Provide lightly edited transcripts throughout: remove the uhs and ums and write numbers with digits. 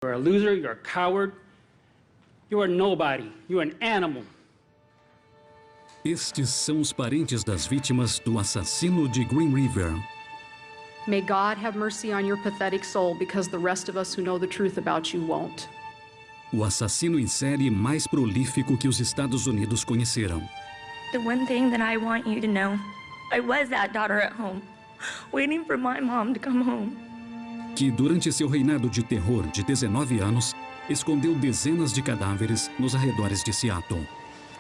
You're a loser, you're a coward, you're a nobody, you're an animal. Estes são os parentes das vítimas do assassino de Green River. May God have mercy on your pathetic soul, because the rest of us who know the truth about you won't. O assassino em série mais prolífico que os Estados Unidos conheceram. The one thing that I want you to know, I was that daughter at home, waiting for my mom to come home. Que durante seu reinado de terror de 19 anos, escondeu dezenas de cadáveres nos arredores de Seattle.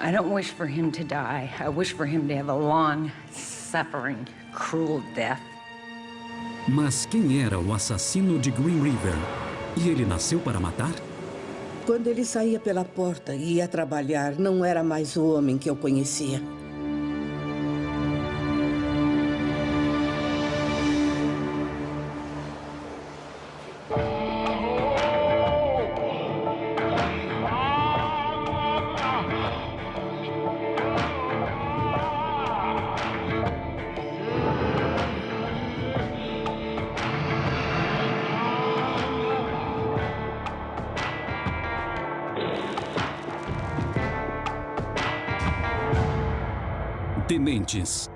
I don't wish for him to die. I wish for him to have a long, suffering, cruel death. Mas quem era o assassino de Green River? E ele nasceu para matar? Quando ele saía pela porta e ia trabalhar, não era mais o homem que eu conhecia. Dementes.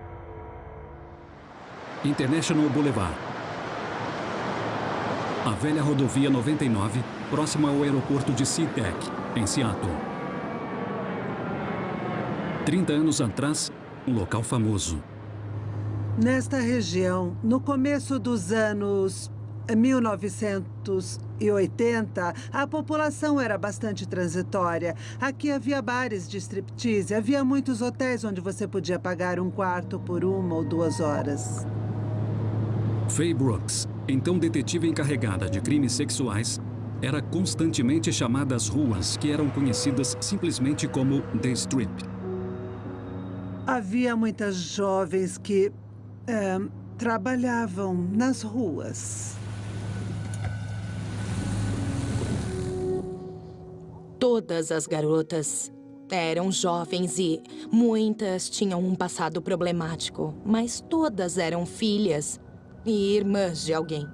International Boulevard. A velha rodovia 99, próxima ao aeroporto de SeaTac, em Seattle. 30 anos atrás, um local famoso. Nesta região, no começo dos anos 1980, a população era bastante transitória. Aqui havia bares de striptease, havia muitos hotéis onde você podia pagar um quarto por 1 ou 2 horas. Faye Brooks, então detetive encarregada de crimes sexuais, era constantemente chamada às ruas que eram conhecidas simplesmente como The Strip. Havia muitas jovens que trabalhavam nas ruas. Todas as garotas eram jovens e muitas tinham um passado problemático, mas todas eram filhas e irmãs de alguém.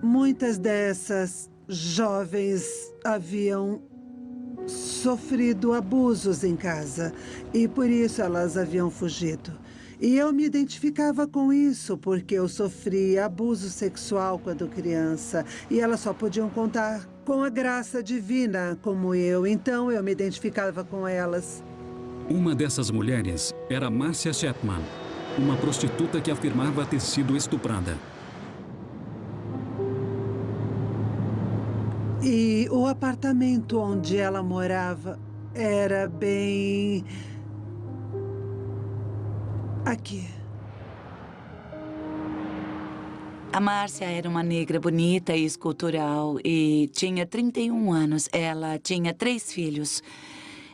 Muitas dessas jovens haviam sofrido abusos em casa e por isso elas haviam fugido. E eu me identificava com isso porque eu sofri abuso sexual quando criança e elas só podiam contar com a graça divina como eu, então eu me identificava com elas. Uma dessas mulheres era Marcia Chapman, uma prostituta que afirmava ter sido estuprada. E o apartamento onde ela morava era bem... aqui. A Márcia era uma negra bonita e escultural e tinha 31 anos. Ela tinha 3 filhos.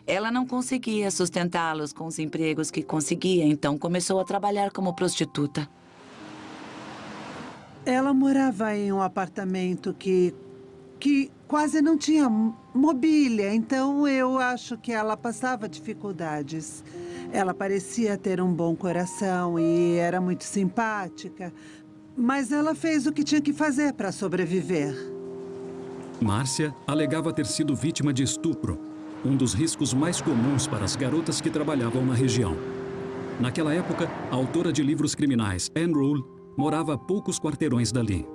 Ela não conseguia sustentá-los com os empregos que conseguia, então começou a trabalhar como prostituta. Ela morava em um apartamento que quase não tinha mobília, então eu acho que ela passava dificuldades. Ela parecia ter um bom coração e era muito simpática. Mas ela fez o que tinha que fazer para sobreviver. Márcia alegava ter sido vítima de estupro, um dos riscos mais comuns para as garotas que trabalhavam na região. Naquela época, a autora de livros criminais, Anne Rule, morava a poucos quarteirões dali.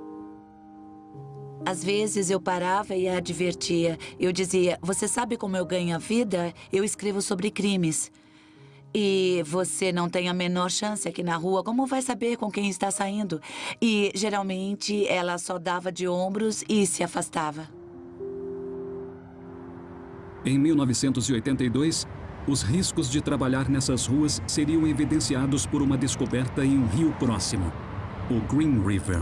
Às vezes eu parava e a advertia. Eu dizia, você sabe como eu ganho a vida? Eu escrevo sobre crimes. E você não tem a menor chance aqui na rua, como vai saber com quem está saindo? E, geralmente, ela só dava de ombros e se afastava. Em 1982, os riscos de trabalhar nessas ruas seriam evidenciados por uma descoberta em um rio próximo, o Green River.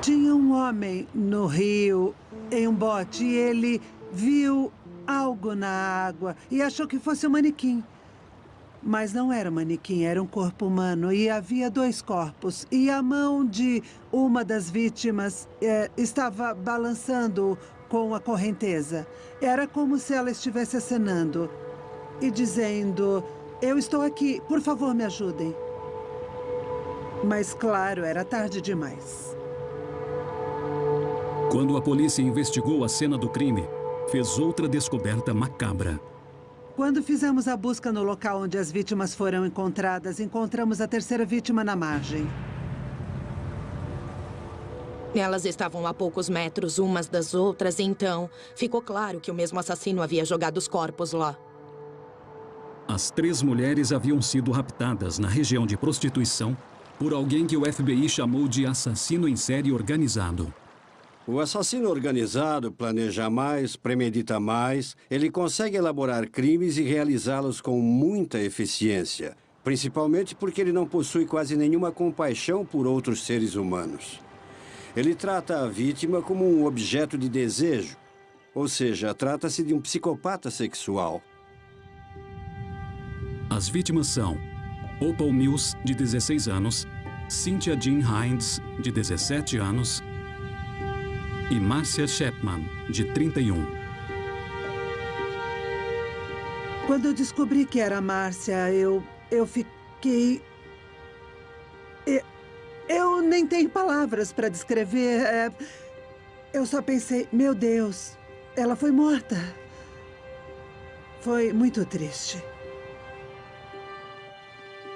Tinha um homem no rio, em um bote, e ele viu algo na água e achou que fosse um manequim. Mas não era um manequim, era um corpo humano e havia 2 corpos. E a mão de uma das vítimas estava balançando com a correnteza. Era como se ela estivesse acenando e dizendo, eu estou aqui, por favor, me ajudem. Mas, claro, era tarde demais. Quando a polícia investigou a cena do crime, fez outra descoberta macabra. Quando fizemos a busca no local onde as vítimas foram encontradas, encontramos a terceira vítima na margem. Elas estavam a poucos metros umas das outras, então ficou claro que o mesmo assassino havia jogado os corpos lá. As 3 mulheres haviam sido raptadas na região de prostituição por alguém que o FBI chamou de assassino em série organizado. O assassino organizado planeja mais, premedita mais, ele consegue elaborar crimes e realizá-los com muita eficiência, principalmente porque ele não possui quase nenhuma compaixão por outros seres humanos. Ele trata a vítima como um objeto de desejo, ou seja, trata-se de um psicopata sexual. As vítimas são Opal Mills, de 16 anos, Cynthia Jean Hines, de 17 anos, e Marcia Chapman, de 31. Quando eu descobri que era a Márcia, eu fiquei... Eu nem tenho palavras para descrever. Eu só pensei, meu Deus, ela foi morta. Foi muito triste.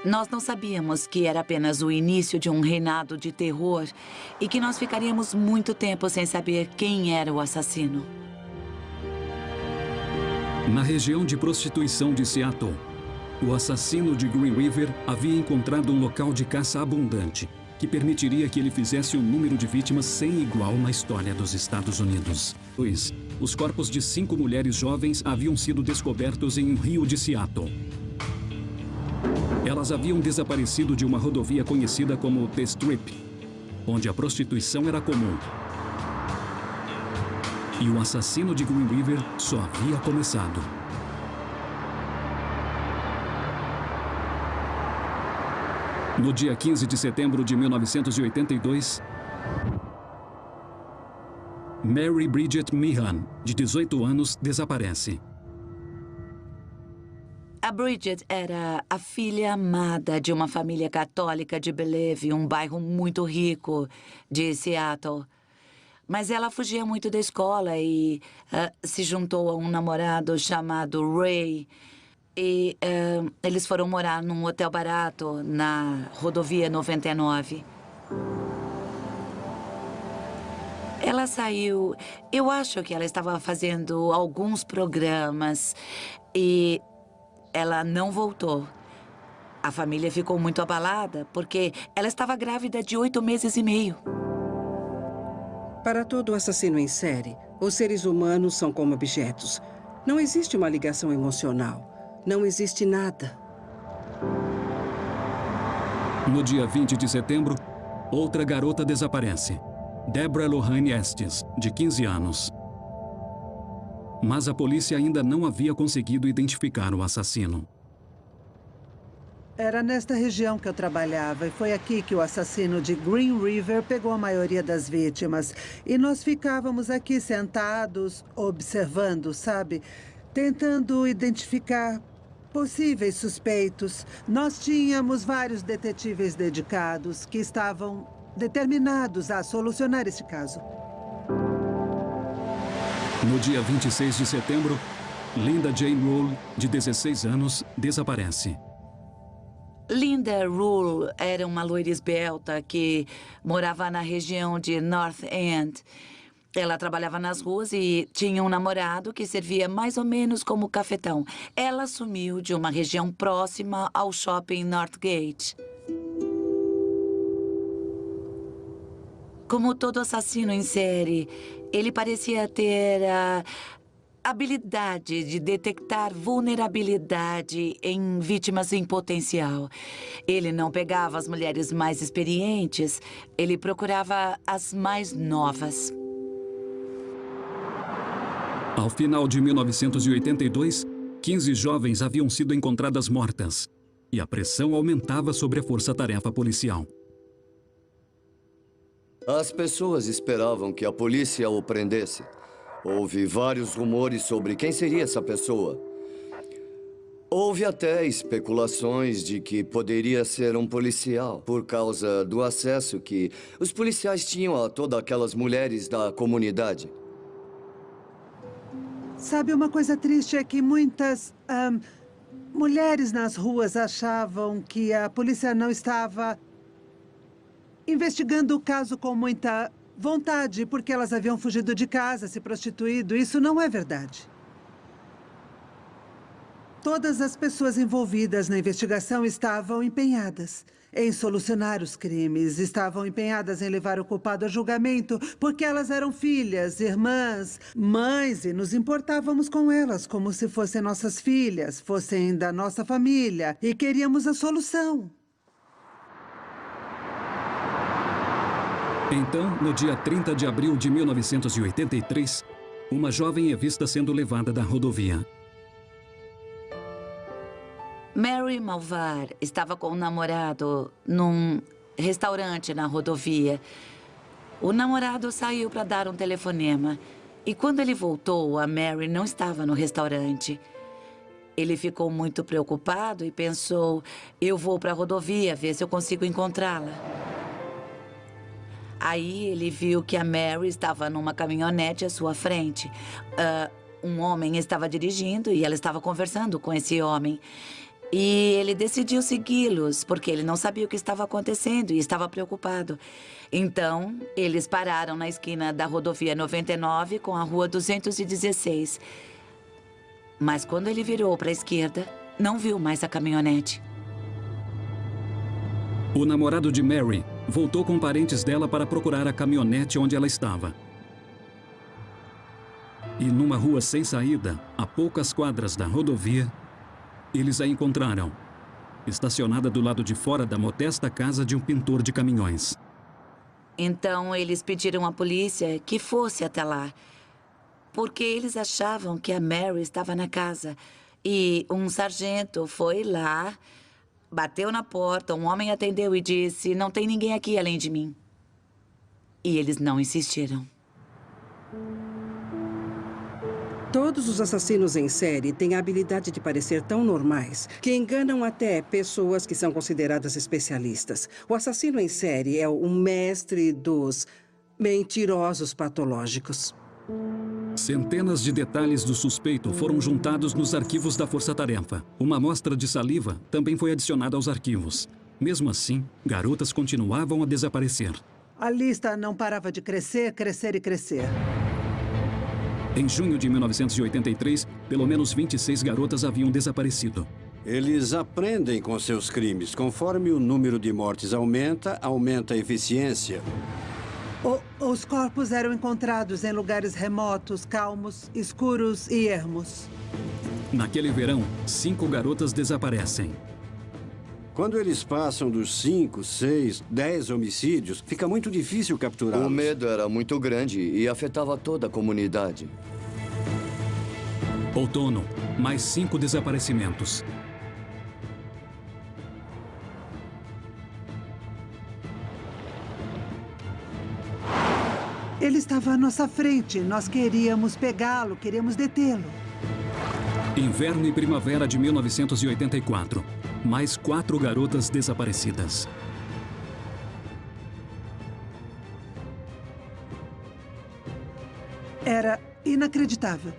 Nós não sabíamos que era apenas o início de um reinado de terror e que nós ficaríamos muito tempo sem saber quem era o assassino. Na região de prostituição de Seattle, o assassino de Green River havia encontrado um local de caça abundante, que permitiria que ele fizesse um número de vítimas sem igual na história dos Estados Unidos. Os corpos de 5 mulheres jovens haviam sido descobertos em um rio de Seattle. Elas haviam desaparecido de uma rodovia conhecida como The Strip, onde a prostituição era comum. E o assassino de Green River só havia começado. No dia 15 de setembro de 1982, Mary Bridget Meehan, de 18 anos, desaparece. A Bridget era a filha amada de uma família católica de Bellevue, um bairro muito rico de Seattle. Mas ela fugia muito da escola e se juntou a um namorado chamado Ray. E eles foram morar num hotel barato na rodovia 99. Ela saiu... Eu acho que ela estava fazendo alguns programas e ela não voltou. A família ficou muito abalada porque ela estava grávida de 8 meses e meio. Para todo assassino em série, os seres humanos são como objetos. Não existe uma ligação emocional. Não existe nada. No dia 20 de setembro, outra garota desaparece. Deborah Lohane Estes, de 15 anos. Mas a polícia ainda não havia conseguido identificar o assassino. Era nesta região que eu trabalhava e foi aqui que o assassino de Green River pegou a maioria das vítimas. E nós ficávamos aqui sentados, observando, sabe? Tentando identificar possíveis suspeitos. Nós tínhamos vários detetives dedicados que estavam determinados a solucionar esse caso. No dia 26 de setembro, Linda Jane Rule, de 16 anos, desaparece. Linda Rule era uma loira esbelta que morava na região de North End. Ela trabalhava nas ruas e tinha um namorado que servia mais ou menos como cafetão. Ela sumiu de uma região próxima ao shopping Northgate. Como todo assassino em série, ele parecia ter a habilidade de detectar vulnerabilidade em vítimas em potencial. Ele não pegava as mulheres mais experientes, ele procurava as mais novas. Ao final de 1982, 15 jovens haviam sido encontradas mortas. E a pressão aumentava sobre a força-tarefa policial. As pessoas esperavam que a polícia o prendesse. Houve vários rumores sobre quem seria essa pessoa. Houve até especulações de que poderia ser um policial, por causa do acesso que os policiais tinham a todas aquelas mulheres da comunidade. Sabe, uma coisa triste é que muitas mulheres nas ruas achavam que a polícia não estava investigando o caso com muita vontade, porque elas haviam fugido de casa, se prostituído. Isso não é verdade. Todas as pessoas envolvidas na investigação estavam empenhadas em solucionar os crimes, estavam empenhadas em levar o culpado a julgamento, porque elas eram filhas, irmãs, mães, e nos importávamos com elas como se fossem nossas filhas, fossem da nossa família, e queríamos a solução. Então, no dia 30 de abril de 1983, uma jovem é vista sendo levada da rodovia. Mary Malvar estava com um namorado num restaurante na rodovia. O namorado saiu para dar um telefonema. E quando ele voltou, a Mary não estava no restaurante. Ele ficou muito preocupado e pensou, eu vou para a rodovia ver se eu consigo encontrá-la. Aí ele viu que a Mary estava numa caminhonete à sua frente. Um homem estava dirigindo e ela estava conversando com esse homem. E ele decidiu segui-los, porque ele não sabia o que estava acontecendo e estava preocupado. Então, eles pararam na esquina da rodovia 99 com a rua 216. Mas quando ele virou para a esquerda, não viu mais a caminhonete. O namorado de Mary voltou com parentes dela para procurar a caminhonete onde ela estava. E numa rua sem saída, a poucas quadras da rodovia, eles a encontraram, estacionada do lado de fora da modesta casa de um pintor de caminhões. Então, eles pediram à polícia que fosse até lá, porque eles achavam que a Mary estava na casa. E um sargento foi lá, bateu na porta, um homem atendeu e disse, não tem ninguém aqui além de mim. E eles não insistiram. Todos os assassinos em série têm a habilidade de parecer tão normais que enganam até pessoas que são consideradas especialistas. O assassino em série é o mestre dos mentirosos patológicos. Centenas de detalhes do suspeito foram juntados nos arquivos da Força-Tarefa. Uma amostra de saliva também foi adicionada aos arquivos. Mesmo assim, garotas continuavam a desaparecer. A lista não parava de crescer, crescer e crescer. Em junho de 1983, pelo menos 26 garotas haviam desaparecido. Eles aprendem com seus crimes. Conforme o número de mortes aumenta, aumenta a eficiência. Os corpos eram encontrados em lugares remotos, calmos, escuros e ermos. Naquele verão, 5 garotas desaparecem. Quando eles passam dos 5, 6, 10 homicídios, fica muito difícil capturá-los. O medo era muito grande e afetava toda a comunidade. Outono, mais 5 desaparecimentos. Ele estava à nossa frente. Nós queríamos pegá-lo, queríamos detê-lo. Inverno e primavera de 1984. Mais 4 garotas desaparecidas. Era inacreditável.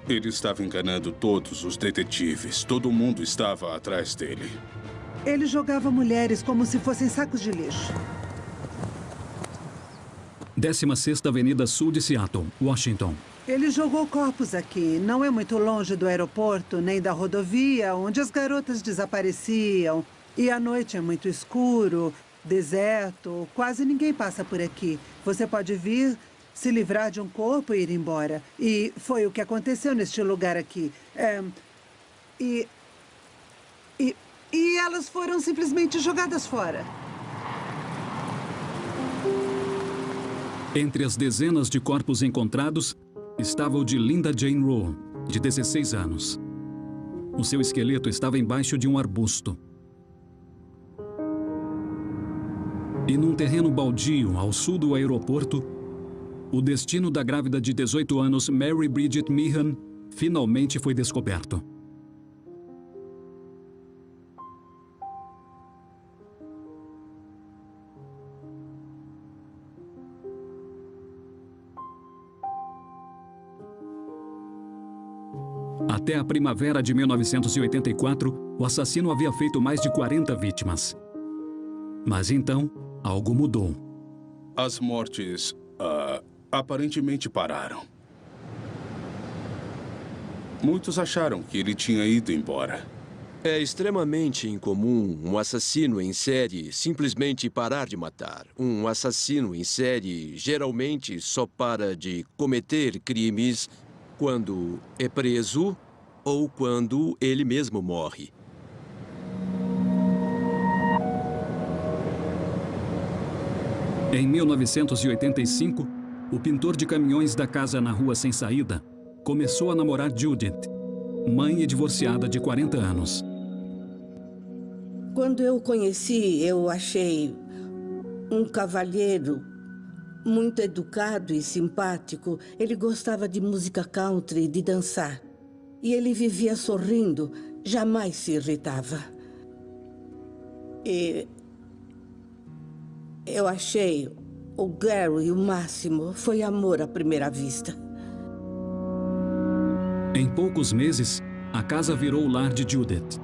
Ele estava enganando todos os detetives. Todo mundo estava atrás dele. Ele jogava mulheres como se fossem sacos de lixo. 16ª Avenida Sul de Seattle, Washington. Ele jogou corpos aqui. Não é muito longe do aeroporto, nem da rodovia, onde as garotas desapareciam. E à noite é muito escuro, deserto, quase ninguém passa por aqui. Você pode vir, se livrar de um corpo e ir embora. E foi o que aconteceu neste lugar aqui. E elas foram simplesmente jogadas fora. Entre as dezenas de corpos encontrados, estava o de Linda Jane Rowe, de 16 anos. O seu esqueleto estava embaixo de um arbusto. E num terreno baldio ao sul do aeroporto, o destino da grávida de 18 anos, Mary Bridget Meehan, finalmente foi descoberto. Até a primavera de 1984, o assassino havia feito mais de 40 vítimas. Mas então, algo mudou. As mortes, aparentemente pararam. Muitos acharam que ele tinha ido embora. É extremamente incomum um assassino em série simplesmente parar de matar. Um assassino em série geralmente só para de cometer crimes quando é preso ou quando ele mesmo morre. Em 1985, o pintor de caminhões da casa na Rua Sem Saída começou a namorar Judith, mãe e divorciada de 40 anos. Quando eu o conheci, eu achei um cavalheiro muito educado e simpático. Ele gostava de música country e de dançar. E ele vivia sorrindo, jamais se irritava. E eu achei o Gary o máximo. Foi amor à primeira vista. Em poucos meses, a casa virou o lar de Judith.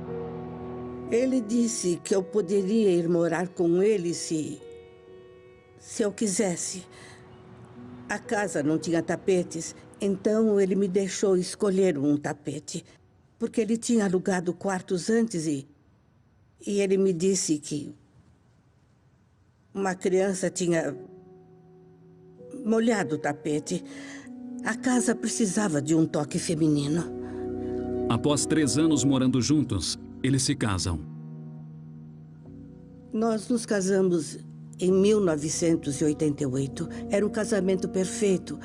Ele disse que eu poderia ir morar com ele se eu quisesse. A casa não tinha tapetes, então ele me deixou escolher um tapete. Porque ele tinha alugado quartos antes e ele me disse que uma criança tinha molhado o tapete. A casa precisava de um toque feminino. Após 3 anos morando juntos, eles se casam. Nós nos casamos em 1988. Era um casamento perfeito.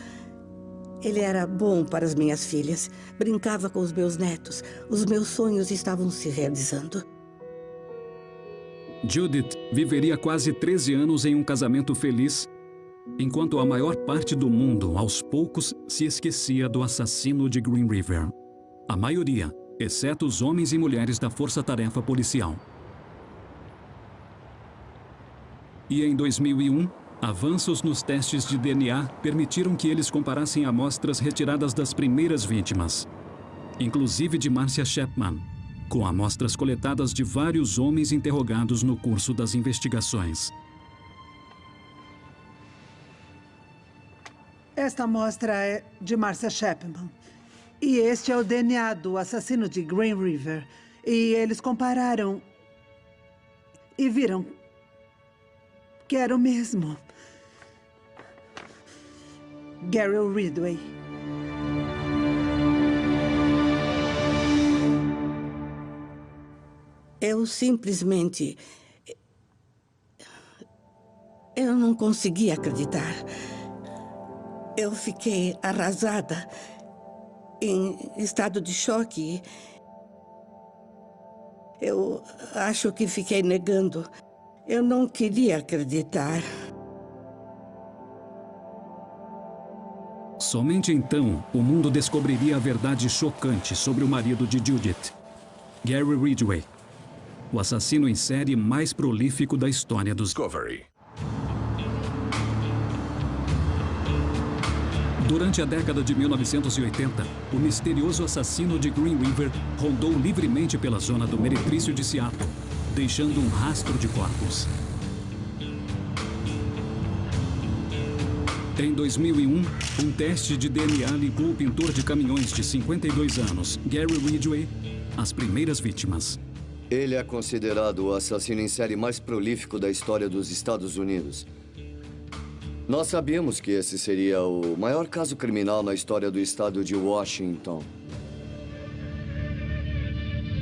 Ele era bom para as minhas filhas. Brincava com os meus netos. Os meus sonhos estavam se realizando. Judith viveria quase 13 anos em um casamento feliz, enquanto a maior parte do mundo, aos poucos, se esquecia do assassino de Green River. A maioria, exceto os homens e mulheres da força-tarefa policial. E em 2001, avanços nos testes de DNA permitiram que eles comparassem amostras retiradas das primeiras vítimas, inclusive de Marcia Chapman, com amostras coletadas de vários homens interrogados no curso das investigações. Esta amostra é de Marcia Chapman. E este é o DNA do assassino de Green River. E eles compararam e viram que era o mesmo. Gary Ridgway. Eu simplesmente... eu não conseguia acreditar. Eu fiquei arrasada, em estado de choque. Eu acho que fiquei negando. Eu não queria acreditar. Somente então, o mundo descobriria a verdade chocante sobre o marido de Judith, Gary Ridgway, o assassino em série mais prolífico da história dos Discovery. Durante a década de 1980, o misterioso assassino de Green River rondou livremente pela zona do meretrício de Seattle, deixando um rastro de corpos. Em 2001, um teste de DNA ligou o pintor de caminhões de 52 anos, Gary Ridgway, às primeiras vítimas. Ele é considerado o assassino em série mais prolífico da história dos Estados Unidos. Nós sabíamos que esse seria o maior caso criminal na história do estado de Washington.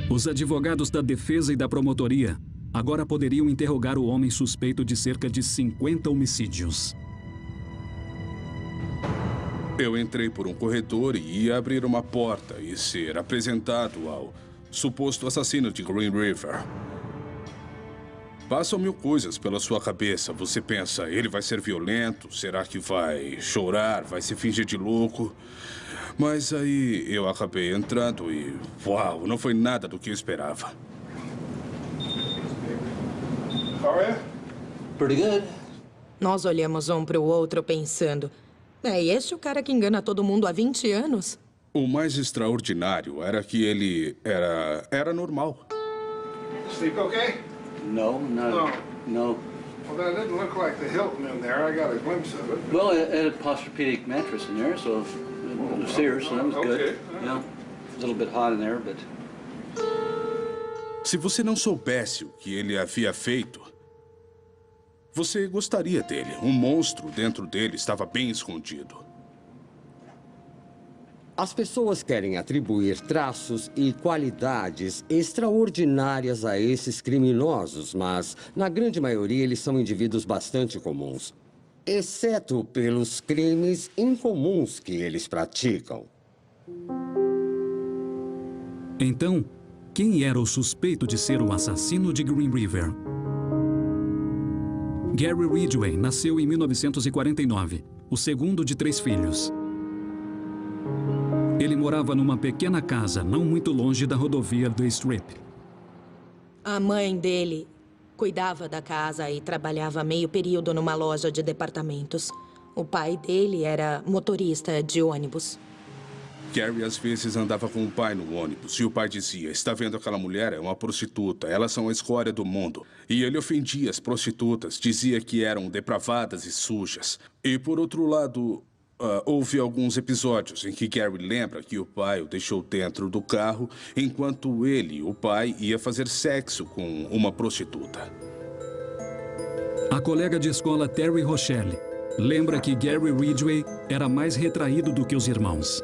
Os advogados da defesa e da promotoria agora poderiam interrogar o homem suspeito de cerca de 50 homicídios. Eu entrei por um corredor e ia abrir uma porta e ser apresentado ao suposto assassino de Green River. Passam 1000 coisas pela sua cabeça. Você pensa, ele vai ser violento? Será que vai chorar? Vai se fingir de louco? Mas aí eu acabei entrando e... uau, não foi nada do que eu esperava. Pretty good. Nós olhamos um para o outro pensando... é este o cara que engana todo mundo há 20 anos? O mais extraordinário era que ele era normal. Sleep okay? No. Well, that didn't look like the Hilton in there. I got a glimpse of it. Well, it had a Posturepedic mattress in there, so it was Sears, so that was good. Okay. Yeah, a little bit hot in there, but... Se você não soubesse o que ele havia feito, você gostaria dele. Um monstro dentro dele estava bem escondido. As pessoas querem atribuir traços e qualidades extraordinárias a esses criminosos, mas, na grande maioria, eles são indivíduos bastante comuns. Exceto pelos crimes incomuns que eles praticam. Então, quem era o suspeito de ser o assassino de Green River? Gary Ridgway nasceu em 1949, o segundo de 3 filhos. Ele morava numa pequena casa, não muito longe da rodovia do Strip. A mãe dele cuidava da casa e trabalhava meio período numa loja de departamentos. O pai dele era motorista de ônibus. Gary às vezes andava com o pai no ônibus e o pai dizia: está vendo aquela mulher? É uma prostituta, elas são a escória do mundo. E ele ofendia as prostitutas, dizia que eram depravadas e sujas. E por outro lado, houve alguns episódios em que Gary lembra que o pai o deixou dentro do carro enquanto ele, o pai, ia fazer sexo com uma prostituta. A colega de escola Terry Rochelle lembra que Gary Ridgway era mais retraído do que os irmãos.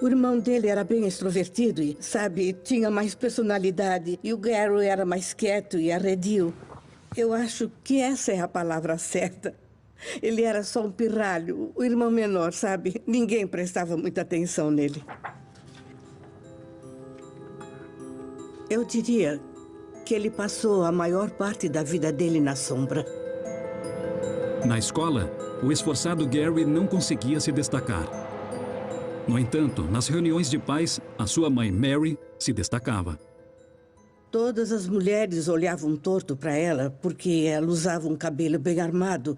O irmão dele era bem extrovertido e, sabe, tinha mais personalidade. E o Gary era mais quieto e arredio. Eu acho que essa é a palavra certa. Ele era só um pirralho, o irmão menor, sabe? Ninguém prestava muita atenção nele. Eu diria que ele passou a maior parte da vida dele na sombra. Na escola, o esforçado Gary não conseguia se destacar. No entanto, nas reuniões de pais, a sua mãe, Mary, se destacava. Todas as mulheres olhavam torto para ela porque ela usava um cabelo bem armado,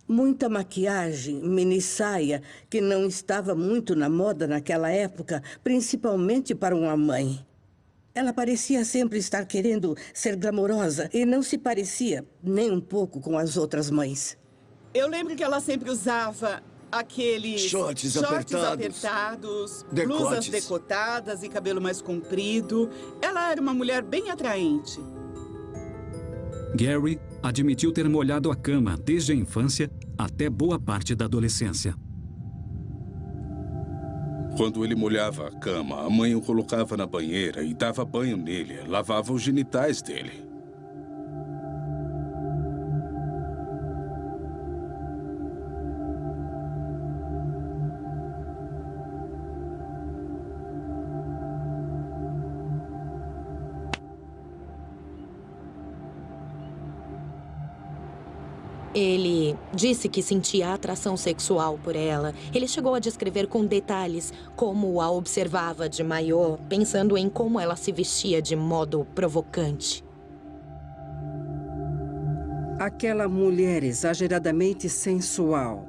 muita maquiagem, mini saia, que não estava muito na moda naquela época, principalmente para uma mãe. Ela parecia sempre estar querendo ser glamourosa e não se parecia nem um pouco com as outras mães. Eu lembro que ela sempre usava aqueles shorts apertados, decotes, blusas decotadas e cabelo mais comprido. Ela era uma mulher bem atraente. Gary admitiu ter molhado a cama desde a infância até boa parte da adolescência. Quando ele molhava a cama, a mãe o colocava na banheira e dava banho nele, lavava os genitais dele. Ele disse que sentia atração sexual por ela. Ele chegou a descrever com detalhes como a observava de maiô, pensando em como ela se vestia de modo provocante. Aquela mulher exageradamente sensual,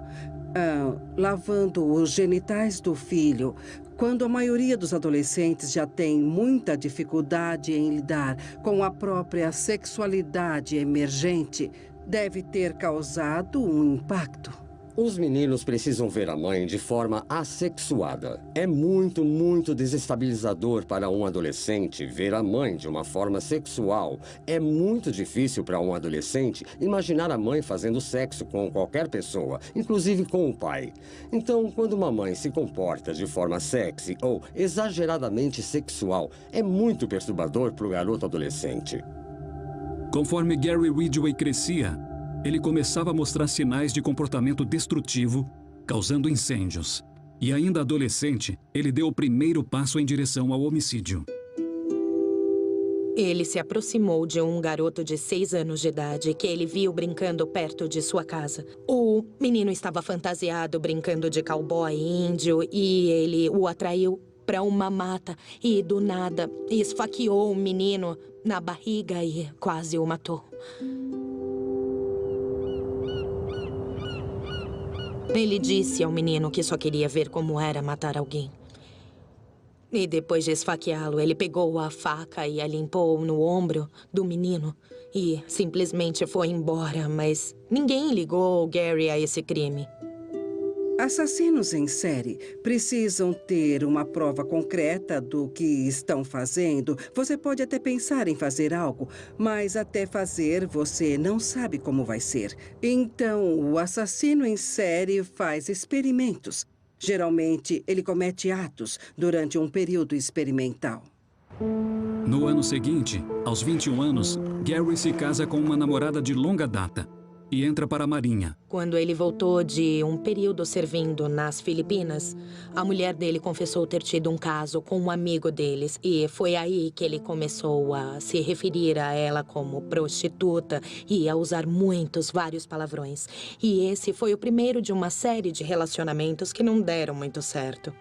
lavando os genitais do filho, quando a maioria dos adolescentes já tem muita dificuldade em lidar com a própria sexualidade emergente, deve ter causado um impacto. Os meninos precisam ver a mãe de forma assexuada. É muito, muito desestabilizador para um adolescente ver a mãe de uma forma sexual. É muito difícil para um adolescente imaginar a mãe fazendo sexo com qualquer pessoa, inclusive com o pai. Então, quando uma mãe se comporta de forma sexy ou exageradamente sexual, é muito perturbador para o garoto adolescente. Conforme Gary Ridgway crescia, ele começava a mostrar sinais de comportamento destrutivo, causando incêndios. E ainda adolescente, ele deu o primeiro passo em direção ao homicídio. Ele se aproximou de um garoto de 6 anos de idade que ele viu brincando perto de sua casa. O menino estava fantasiado brincando de cowboy índio e ele o atraiu para uma mata e, do nada, esfaqueou o menino na barriga e quase o matou. Ele disse ao menino que só queria ver como era matar alguém. E depois de esfaqueá-lo, ele pegou a faca e a limpou no ombro do menino e simplesmente foi embora, mas ninguém ligou Gary a esse crime. Assassinos em série precisam ter uma prova concreta do que estão fazendo. Você pode até pensar em fazer algo, mas até fazer você não sabe como vai ser. Então, o assassino em série faz experimentos. Geralmente, ele comete atos durante um período experimental. No ano seguinte, aos 21 anos, Gary se casa com uma namorada de longa data e entra para a Marinha. Quando ele voltou de um período servindo nas Filipinas, a mulher dele confessou ter tido um caso com um amigo deles. E foi aí que ele começou a se referir a ela como prostituta e a usar vários palavrões. E esse foi o primeiro de uma série de relacionamentos que não deram muito certo.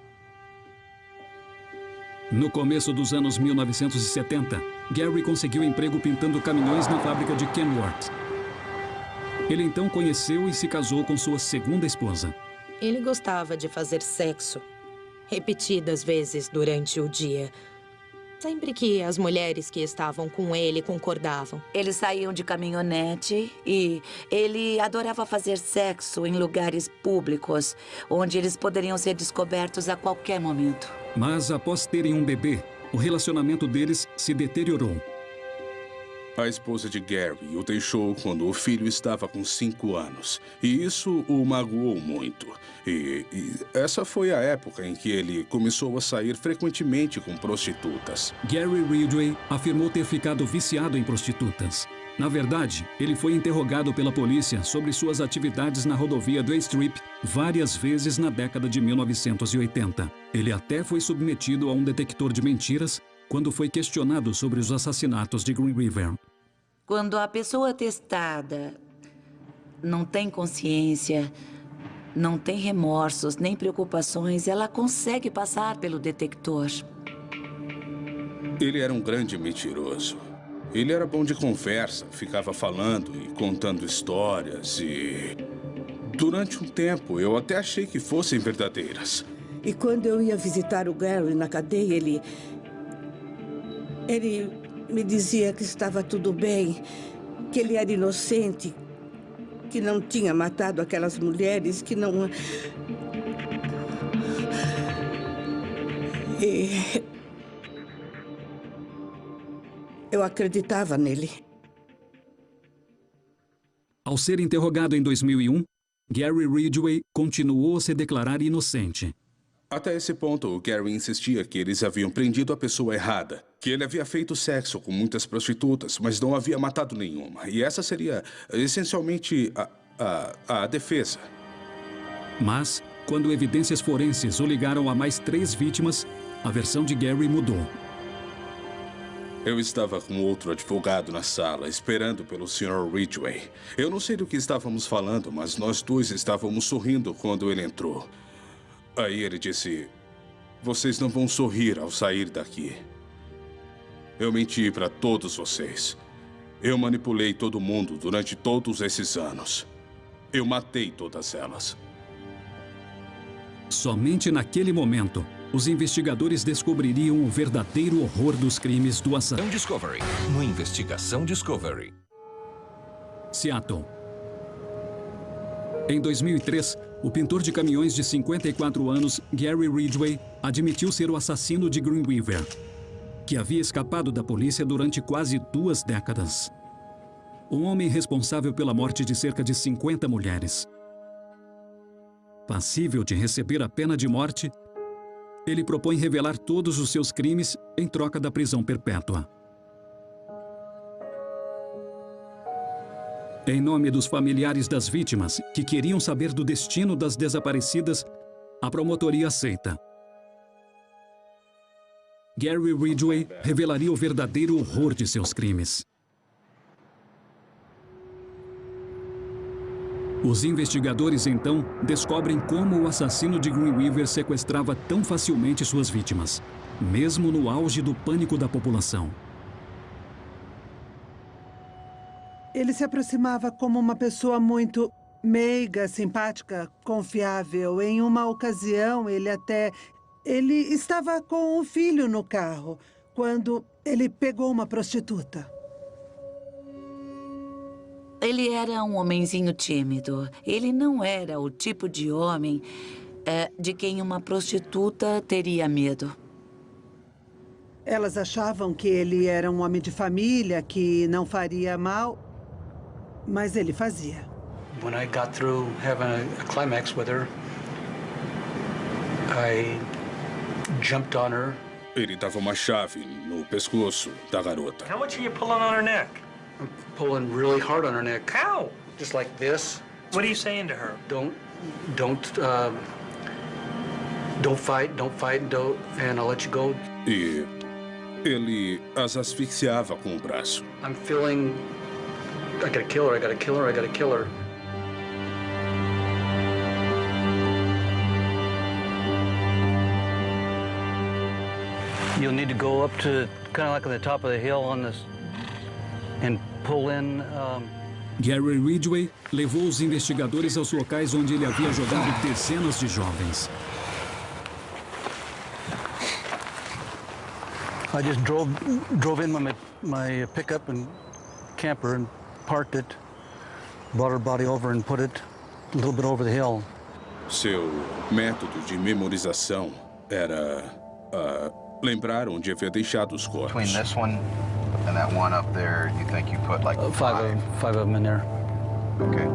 No começo dos anos 1970, Gary conseguiu emprego pintando caminhões na fábrica de Kenworth. Ele então conheceu e se casou com sua segunda esposa. Ele gostava de fazer sexo repetidas vezes durante o dia. Sempre que as mulheres que estavam com ele concordavam. Eles saíam de caminhonete e ele adorava fazer sexo em lugares públicos, onde eles poderiam ser descobertos a qualquer momento. Mas após terem um bebê, o relacionamento deles se deteriorou. A esposa de Gary o deixou quando o filho estava com 5 anos. E isso o magoou muito. E essa foi a época em que ele começou a sair frequentemente com prostitutas. Gary Ridgway afirmou ter ficado viciado em prostitutas. Na verdade, ele foi interrogado pela polícia sobre suas atividades na rodovia do Strip várias vezes na década de 1980. Ele até foi submetido a um detector de mentiras quando foi questionado sobre os assassinatos de Green River. Quando a pessoa testada não tem consciência, não tem remorsos nem preocupações, ela consegue passar pelo detector. Ele era um grande mentiroso. Ele era bom de conversa, ficava falando e contando histórias e... Durante um tempo, eu até achei que fossem verdadeiras. E quando eu ia visitar o Gary na cadeia, ele me dizia que estava tudo bem, que ele era inocente, que não tinha matado aquelas mulheres, que não... E... eu acreditava nele. Ao ser interrogado em 2001, Gary Ridgway continuou a se declarar inocente. Até esse ponto, o Gary insistia que eles haviam prendido a pessoa errada, que ele havia feito sexo com muitas prostitutas, mas não havia matado nenhuma. E essa seria, essencialmente, a defesa. Mas, quando evidências forenses o ligaram a mais 3 vítimas, a versão de Gary mudou. Eu estava com outro advogado na sala, esperando pelo Sr. Ridgway. Eu não sei do que estávamos falando, mas nós dois estávamos sorrindo quando ele entrou. Aí ele disse, vocês não vão sorrir ao sair daqui. Eu menti para todos vocês. Eu manipulei todo mundo durante todos esses anos. Eu matei todas elas. Somente naquele momento, os investigadores descobririam o verdadeiro horror dos crimes do assassino. Discovery, no Investigação Discovery. Seattle. Em 2003, o pintor de caminhões de 54 anos, Gary Ridgway, admitiu ser o assassino de Green River, que havia escapado da polícia durante quase 2 décadas. Um homem responsável pela morte de cerca de 50 mulheres. Passível de receber a pena de morte, ele propõe revelar todos os seus crimes em troca da prisão perpétua. Em nome dos familiares das vítimas, que queriam saber do destino das desaparecidas, a promotoria aceita. Gary Ridgway revelaria o verdadeiro horror de seus crimes. Os investigadores, então, descobrem como o assassino de Green River sequestrava tão facilmente suas vítimas, mesmo no auge do pânico da população. Ele se aproximava como uma pessoa muito meiga, simpática, confiável. Em uma ocasião, ele estava com um filho no carro, quando ele pegou uma prostituta. Ele era um homenzinho tímido. Ele não era o tipo de homem de quem uma prostituta teria medo. Elas achavam que ele era um homem de família, que não faria mal, mas ele fazia. When I got through having a climax with her, I jumped on her. Ele dava uma chave no pescoço da garota. How much are you pulling on her neck? I'm pulling really hard on her neck. How? Just like this. What are you saying to her? Don't fight, and I'll let you go. E ele as asfixiava com o braço. I'm feeling, I gotta kill her, I gotta kill her, I gotta kill her. You'll need to go up to, kind of like on the top of the hill on this, and pull in. Gary Ridgway levou os investigadores aos locais onde ele havia jogado dezenas de jovens. I just drove in my pickup and camper and parked it, brought her body over and put it a little bit over the hill. Seu método de memorização era lembrar onde havia deixado os corpos. Between this one and that one up there, you think you put like five of them in there. Okay.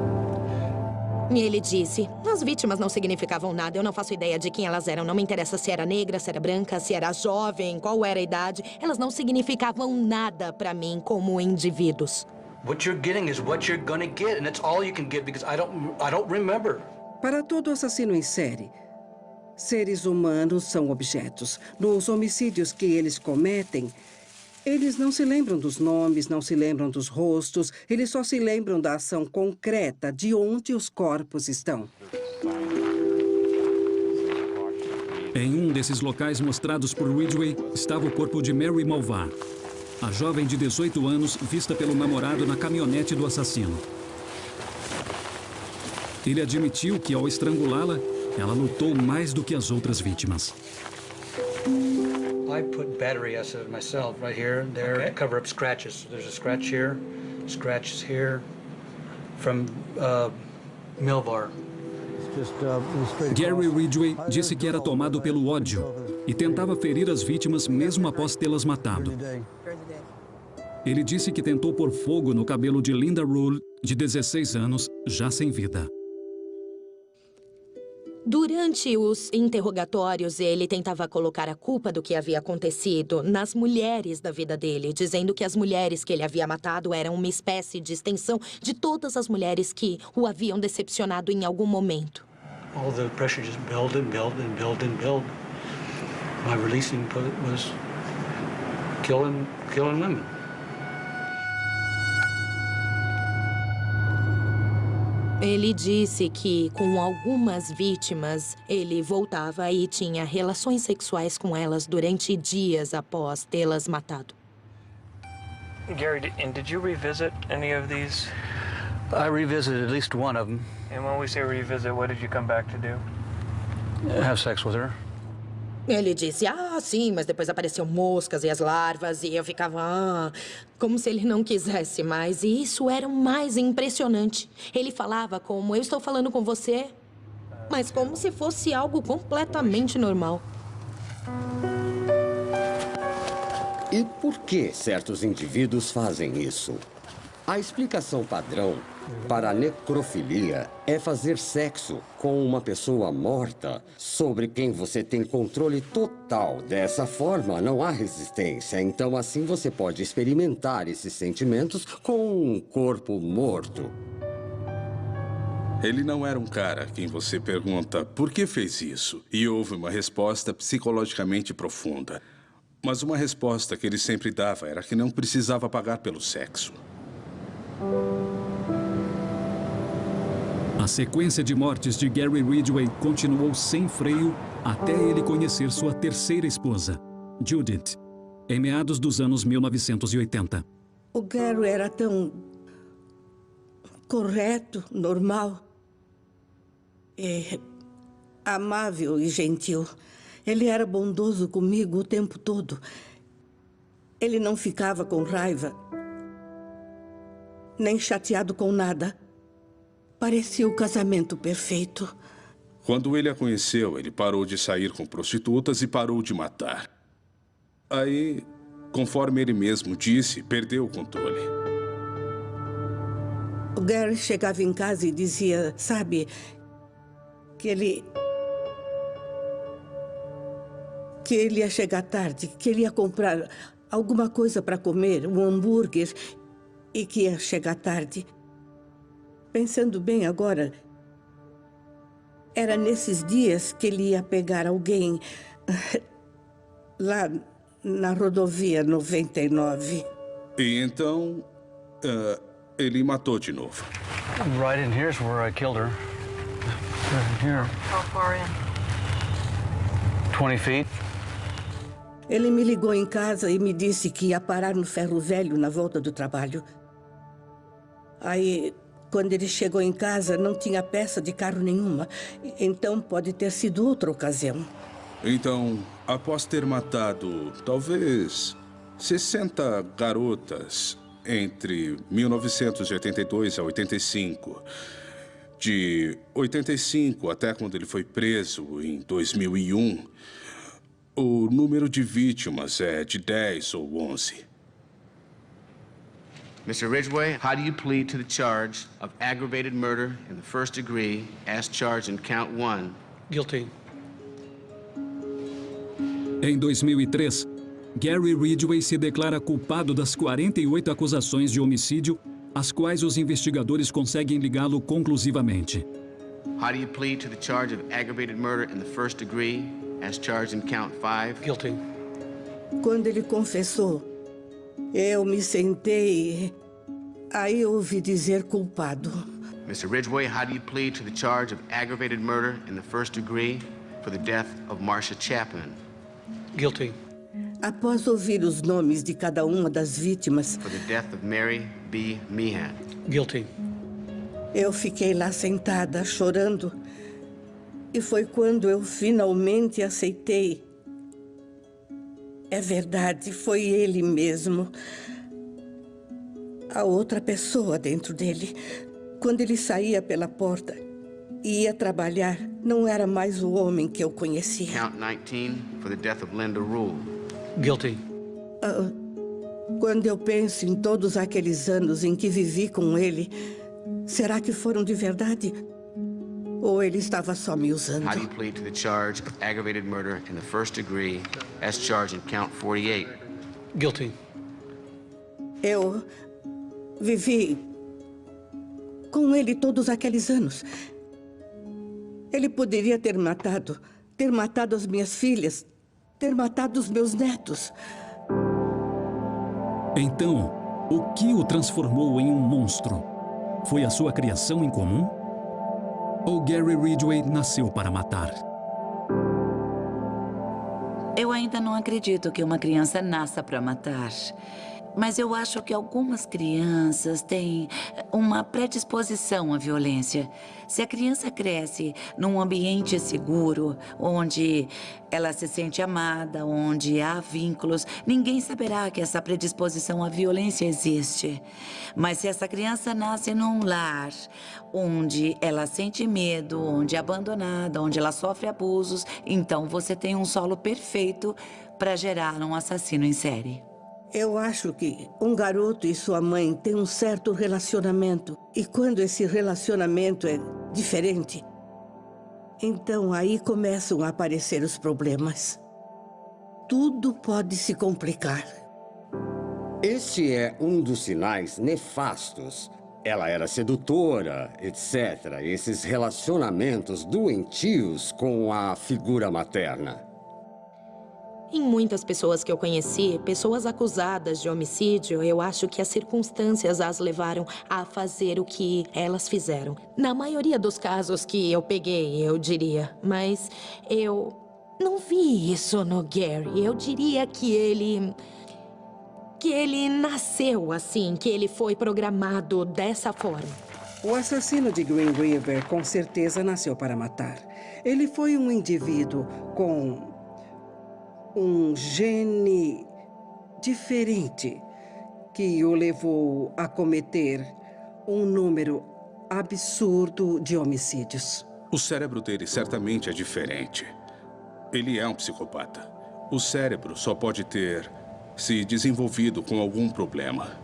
E ele disse, as vítimas não significavam nada, eu não faço ideia de quem elas eram. Não me interessa se era negra, se era branca, se era jovem, qual era a idade. Elas não significavam nada para mim como indivíduos. What you're getting is what you're gonna get, and that's all you can get because I don't remember. Para todo assassino em série, seres humanos são objetos. Nos homicídios que eles cometem, eles não se lembram dos nomes, não se lembram dos rostos, eles só se lembram da ação concreta de onde os corpos estão. Em um desses locais mostrados por Ridgway estava o corpo de Mary Malvar, a jovem de 18 anos vista pelo namorado na caminhonete do assassino. Ele admitiu que, ao estrangulá-la, ela lutou mais do que as outras vítimas. I put battery acid myself right here and there to cover up scratches. There's a scratch here, scratches here from Milvar. Gary Ridgway disse que era tomado pelo ódio e tentava ferir as vítimas mesmo após tê-las matado. Ele disse que tentou pôr fogo no cabelo de Linda Rule, de 16 anos, já sem vida. Durante os interrogatórios, ele tentava colocar a culpa do que havia acontecido nas mulheres da vida dele, dizendo que as mulheres que ele havia matado eram uma espécie de extensão de todas as mulheres que o haviam decepcionado em algum momento. All the pressure just built and built and built and built. My releasing was killing women. Ele disse que, com algumas vítimas, ele voltava e tinha relações sexuais com elas durante dias após tê-las matado. Gary, and did you revisit any of these? I revisited at least one of them. And when we say revisit, what did you come back to do? Have sex with her. Ele disse, sim, mas depois apareciam moscas e as larvas e eu ficava, como se ele não quisesse mais. E isso era o mais impressionante. Ele falava como, eu estou falando com você, mas como se fosse algo completamente normal. E por que certos indivíduos fazem isso? A explicação padrão para a necrofilia é fazer sexo com uma pessoa morta sobre quem você tem controle total. Dessa forma, não há resistência. Então, assim, você pode experimentar esses sentimentos com um corpo morto. Ele não era um cara a quem você pergunta por que fez isso e houve uma resposta psicologicamente profunda. Mas uma resposta que ele sempre dava era que não precisava pagar pelo sexo. A sequência de mortes de Gary Ridgway continuou sem freio até ele conhecer sua terceira esposa, Judith, em meados dos anos 1980. O Gary era tão correto, normal. amável e gentil. Ele era bondoso comigo o tempo todo. Ele não ficava com raiva, nem chateado com nada. Parecia o casamento perfeito. Quando ele a conheceu, ele parou de sair com prostitutas e parou de matar. Aí, conforme ele mesmo disse, perdeu o controle. O Gary chegava em casa e dizia, sabe, que ele ia chegar tarde, que ele ia comprar alguma coisa para comer, um hambúrguer, e que ia chegar tarde. Pensando bem agora, era nesses dias que ele ia pegar alguém lá na rodovia 99. E então, ele matou de novo. Right in here's where I killed her. Right here. How far in? 20 feet. Ele me ligou em casa e me disse que ia parar no ferro velho na volta do trabalho. Aí, quando ele chegou em casa, não tinha peça de carro nenhuma. Então, pode ter sido outra ocasião. Então, após ter matado, talvez, 60 garotas entre 1982 a 85, de 85 até quando ele foi preso em 2001, o número de vítimas é de 10 ou 11. Mr. Ridgway, how do you plead to the charge of aggravated murder in the first degree as charged in count 1? Guilty. Em 2003, Gary Ridgway se declara culpado das 48 acusações de homicídio, às quais os investigadores conseguem ligá-lo conclusivamente. How do you plead to the charge of aggravated murder in the first degree as charged in count 5? Guilty. Quando ele confessou, eu me sentei, aí ouvi dizer culpado. Mr. Ridgway, how do you plead to the charge of aggravated murder in the first degree for the death of Marcia Chapman? Guilty. Após ouvir os nomes de cada uma das vítimas, For the death of Mary B. Meehan. Guilty. eu fiquei lá sentada, chorando. E foi quando eu finalmente aceitei. É verdade, foi ele mesmo. A outra pessoa dentro dele. Quando ele saía pela porta e ia trabalhar, não era mais o homem que eu conhecia. Count 19 for the death of Linda Rule. Guilty. Quando eu penso em todos aqueles anos em que vivi com ele, será que foram de verdade? Ou ele estava só me usando? How do you plead to the charge of aggravated murder in the first degree as charged in count 48? Guilty. Eu vivi com ele todos aqueles anos. Ele poderia ter matado as minhas filhas, ter matado os meus netos. Então, o que o transformou em um monstro? Foi a sua criação em comum? Ou Gary Ridgway nasceu para matar? Eu ainda não acredito que uma criança nasça para matar. Mas eu acho que algumas crianças têm uma predisposição à violência. Se a criança cresce num ambiente seguro, onde ela se sente amada, onde há vínculos, ninguém saberá que essa predisposição à violência existe. Mas se essa criança nasce num lar onde ela sente medo, onde é abandonada, onde ela sofre abusos, então você tem um solo perfeito para gerar um assassino em série. Eu acho que um garoto e sua mãe têm um certo relacionamento. E quando esse relacionamento é diferente, então aí começam a aparecer os problemas. Tudo pode se complicar. Este é um dos sinais nefastos. Ela era sedutora, etc. Esses relacionamentos doentios com a figura materna. Em muitas pessoas que eu conheci, pessoas acusadas de homicídio, eu acho que as circunstâncias as levaram a fazer o que elas fizeram. Na maioria dos casos que eu peguei, eu diria. Mas eu não vi isso no Gary. Eu diria que ele nasceu assim, que ele foi programado dessa forma. O assassino de Green River com certeza nasceu para matar. Ele foi um indivíduo com um gene diferente que o levou a cometer um número absurdo de homicídios. O cérebro dele certamente é diferente. Ele é um psicopata. O cérebro só pode ter se desenvolvido com algum problema.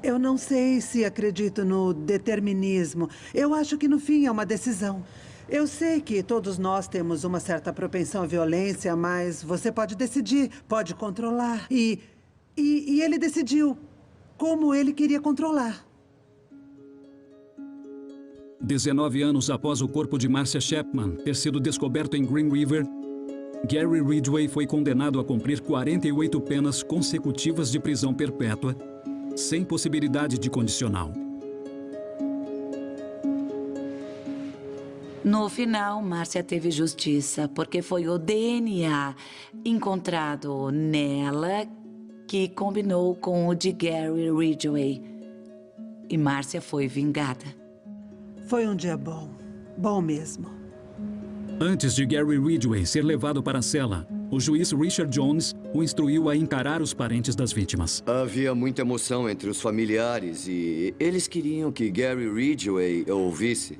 Eu não sei se acredito no determinismo. Eu acho que, no fim, é uma decisão. Eu sei que todos nós temos uma certa propensão à violência, mas você pode decidir, pode controlar. E ele decidiu como ele queria controlar. 19 anos após o corpo de Marcia Chapman ter sido descoberto em Green River, Gary Ridgway foi condenado a cumprir 48 penas consecutivas de prisão perpétua, sem possibilidade de condicional. No final, Márcia teve justiça, porque foi o DNA encontrado nela que combinou com o de Gary Ridgway. E Márcia foi vingada. Foi um dia bom. Bom mesmo. Antes de Gary Ridgway ser levado para a cela, o juiz Richard Jones o instruiu a encarar os parentes das vítimas. Havia muita emoção entre os familiares e eles queriam que Gary Ridgway ouvisse.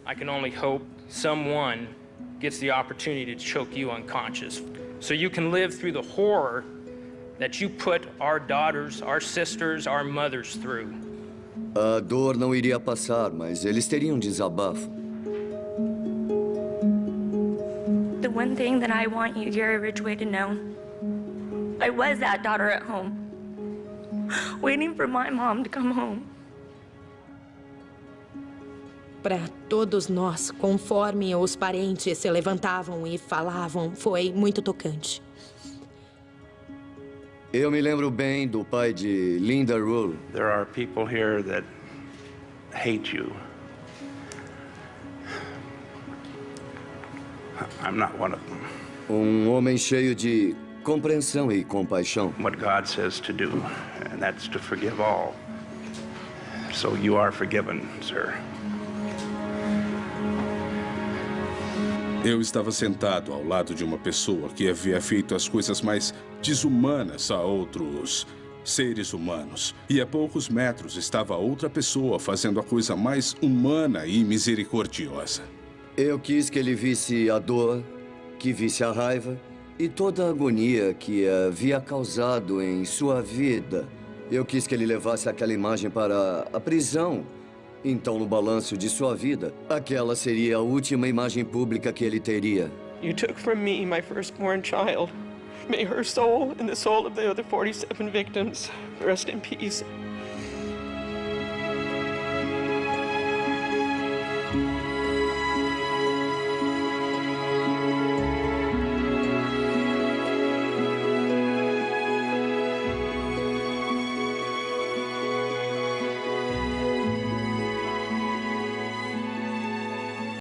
I can only hope someone gets the opportunity to choke you unconscious so you can live through the horror that you put our daughters, our sisters, our mothers through. A dor não iria passar, mas eles teriam um desabafo. The one thing that I want you, Gary Ridgway, to know, I was that daughter at home, waiting for my mom to come home. Para todos nós, conforme os parentes se levantavam e falavam, foi muito tocante. Eu me lembro bem do pai de Linda Rule. There are people here that hate you. I'm not one of them. Homem cheio de compreensão e compaixão. What God says to do, and that's to forgive all. So you are forgiven, sir. Eu estava sentado ao lado de uma pessoa que havia feito as coisas mais desumanas a outros seres humanos. E a poucos metros estava outra pessoa fazendo a coisa mais humana e misericordiosa. Eu quis que ele visse a dor, que visse a raiva e toda a agonia que havia causado em sua vida. Eu quis que ele levasse aquela imagem para a prisão. Então, no balanço de sua vida, aquela seria a última imagem pública que ele teria. You took from me my firstborn child. May her soul and the soul of the other 47 victims rest in peace.